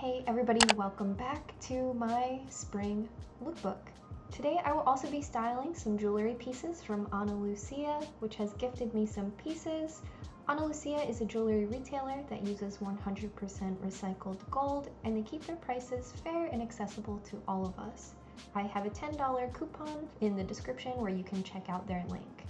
Hey everybody, welcome back to my spring lookbook. Today I will also be styling some jewelry pieces from Ana Lucia, which has gifted me some pieces. Ana Lucia is a jewelry retailer that uses 100% recycled gold, and they keep their prices fair and accessible to all of us. I have a $10 coupon in the description where you can check out their link.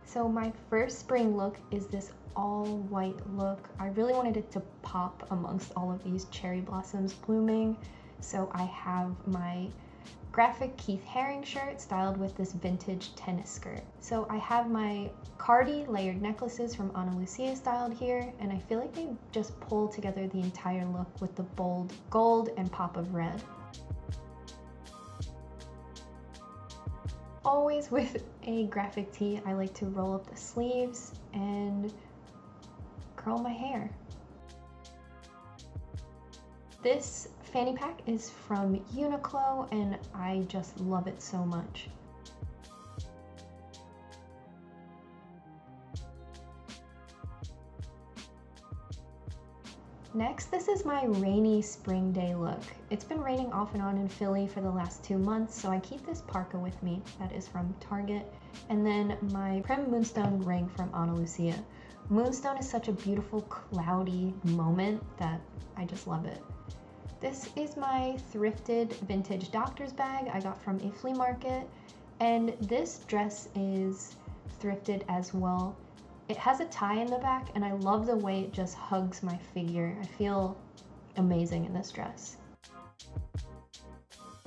So my first spring look is this all white look. I really wanted it to pop amongst all of these cherry blossoms blooming. So I have my graphic Keith Haring shirt styled with this vintage tennis skirt. So I have my Cardi layered necklaces from Ana Lucia styled here, and I feel like they just pull together the entire look with the bold gold and pop of red. Always with a graphic tee, I like to roll up the sleeves and curl my hair. This fanny pack is from Uniqlo and I just love it so much. Next, this is my rainy spring day look. It's been raining off and on in Philly for the last 2 months, so I keep this parka with me that is from Target, and then my Prem Moonstone ring from Ana Lucia. Moonstone is such a beautiful cloudy moment that I just love it. This is my thrifted vintage doctor's bag I got from a flea market, and this dress is thrifted as well. It has a tie in the back and I love the way it just hugs my figure. I feel amazing in this dress.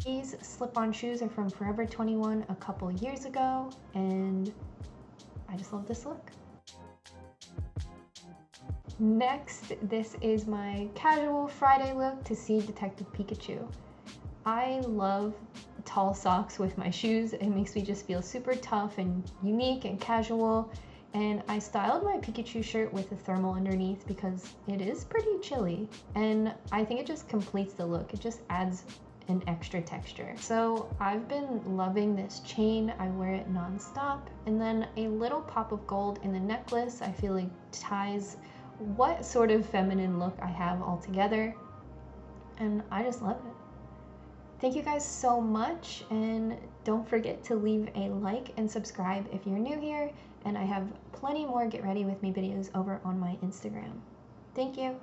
These slip-on shoes are from Forever 21 a couple years ago, and I just love this look. Next, this is my casual Friday look to see Detective Pikachu. I love tall socks with my shoes. It makes me just feel super tough and unique and casual. And I styled my Pikachu shirt with a thermal underneath because it is pretty chilly, and I think it just completes the look. It just adds an extra texture. So I've been loving this chain. I wear it non-stop, and then a little pop of gold in the necklace I feel like ties what sort of feminine look I have all together, and I just love it. Thank you guys so much, and don't forget to leave a like and subscribe if you're new here, and I have plenty more Get Ready With Me videos over on my Instagram. Thank you.